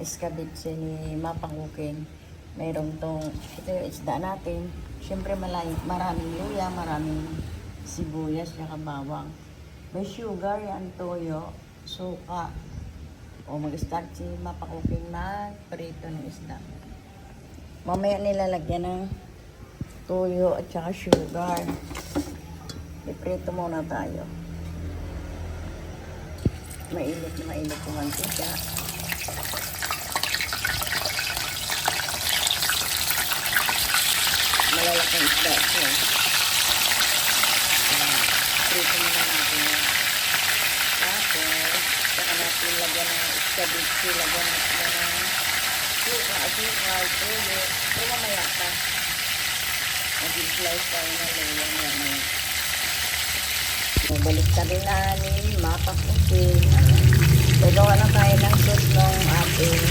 escabeche ni Mapa Cooking. Mayroong tong, ito yung isda natin. Siyempre maraming luya, maraming sibuyas, saka bawang. May sugar, yan, toyo, suka. O mag-start si Mapa Cooking mag-prito ng isda. Mamaya nilalagyan ng toyo at saka sugar. Iprito muna tayo. Mainit na mainit yung mantika. Malalaking isda ito. Prito muna natin yan. Tapos, saka natin lagyan ng escabeche, lagyan natin ng suka, asukal, toyo. Pero mamaya pa. Mag-slice tayo na luya mamaya. Balik ka rin na ni Mapa Cooking. Gagawa na tayo ng sauce ng ating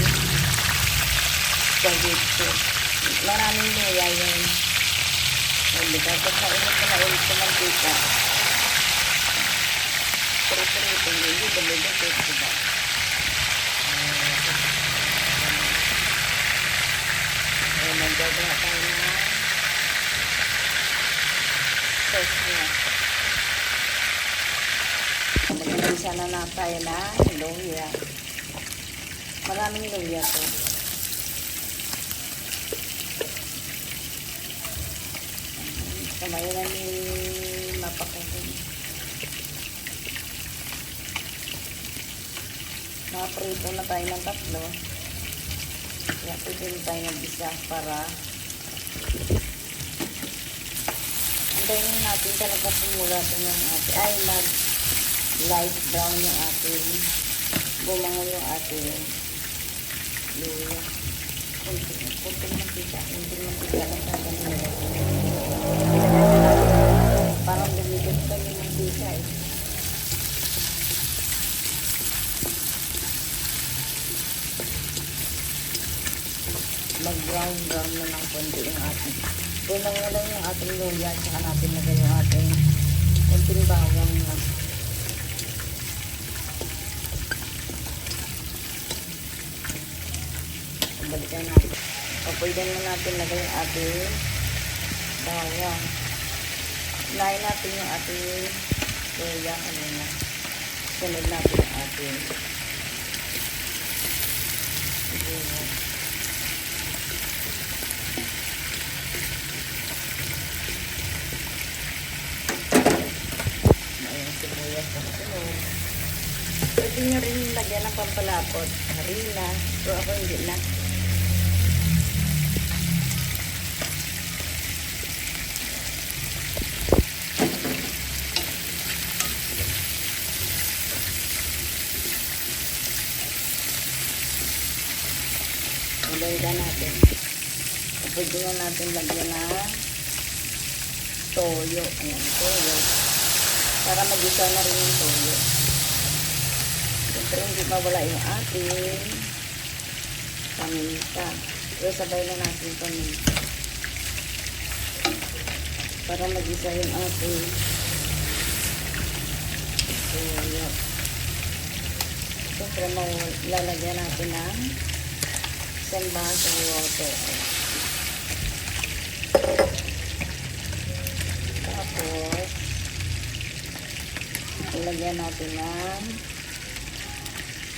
spaghetti. Maraming luya yun. Hindi ka pag mainit sa mantika. Prito-prito hindi dali-dali diba? Magagawa tayo na sauce niya. Mag-isa na tayo na luya. Maraming luya to. Kamay na ni Mapa Cooking. Nakaprito na tayo ng tatlo. Kaya pwede na tayo mag-isa para antayin natin talaga pumula ito ng ating ay light brown yung ating bumangon yung ating luya. Kunting mantika lang sa ganun. Parang lumikot pa yung mantika eh. Mag-brown na ng konti yung ating. Unang wala yung ating luya at saka natin lagay yung ating konting bawang na. Balikan natin. Pwede na natin lagay yung ating bawang. Lain natin yung ating luya kanina. Sunod natin yung ating sibuyas. Ayan, sibuyas na sunod. Pwede nyo rin lagyan ng pampalapot. Harina. Pero ako hindi na. Lagyan natin. Pwede na natin lagyan na toyo. Ayan, toyo. Para mag-isa na rin yung toyo. Siyempre, hindi mawala yung ating paminta. Pero sabay na natin paminta. Para mag-isa yung ating toyo. Siyempre, lalagyan natin ng isang basong water. Tapos, ilagyan natin ng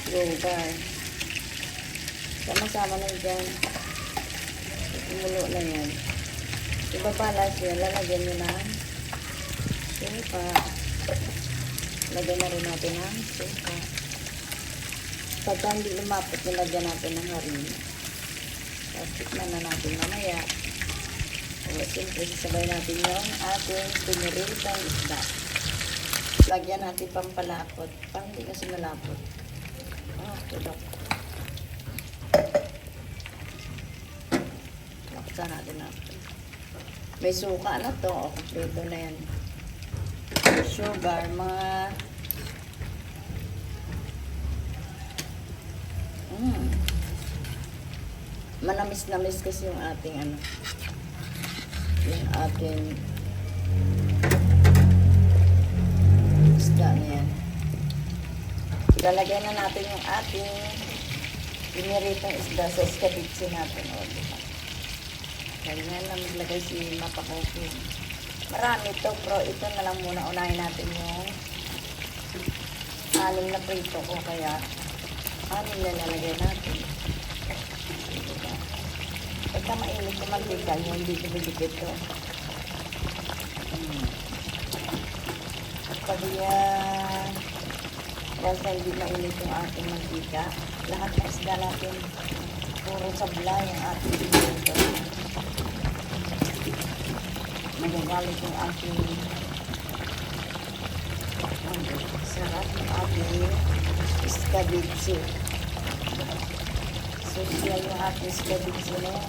sugar. Sama-sama na dyan. Tumulo na yan. Ibabalas yan. Lalagyan nyo ng suka. Lagyan na rin natin ng suka. Pagka hindi lumapot, nilagyan natin ng harina. Tapos tikman na natin mamaya. O, siyempre, sasabay natin yung ating piniritang isda. Lagyan natin pampalapot. Parang hindi kasi malapot. Tulok. Laksan natin natin. May suka na to. O, kompleto na yan. Sugar, mga manamis-namis kasi yung ating yung ating isda na yan. Lalagyan na natin yung ating Piniritong isda sa escabitsi natin. O, diba? Kaya na maglagay si Mapakoking. Marami to, pero ito na lang muna. Unahin natin yung anim na prito ko. Kaya, anim na nalagay natin. Diba? Pagka mainit yung mantika, yung hindi dumidikit to. Pag yan, basta hindi mainit yung ating mantika, lahat ng isda natin, puro sabla yung ating dito. Magagalit yung ating sarap yung ating escabitsi. Social yung ating escabitsi na yan.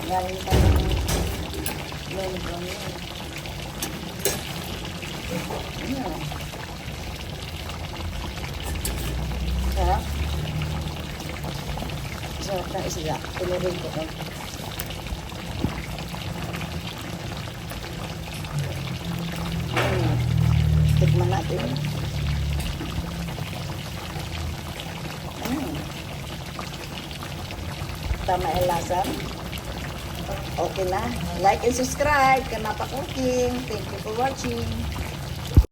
Galing pa ng lembron yun. Ano? Sarap. Sarap ng isda. Pinurin ko ko. Tikman natin. Tama ang lasa. Okay na. Like and subscribe kay Mapakoking. Thank you for watching.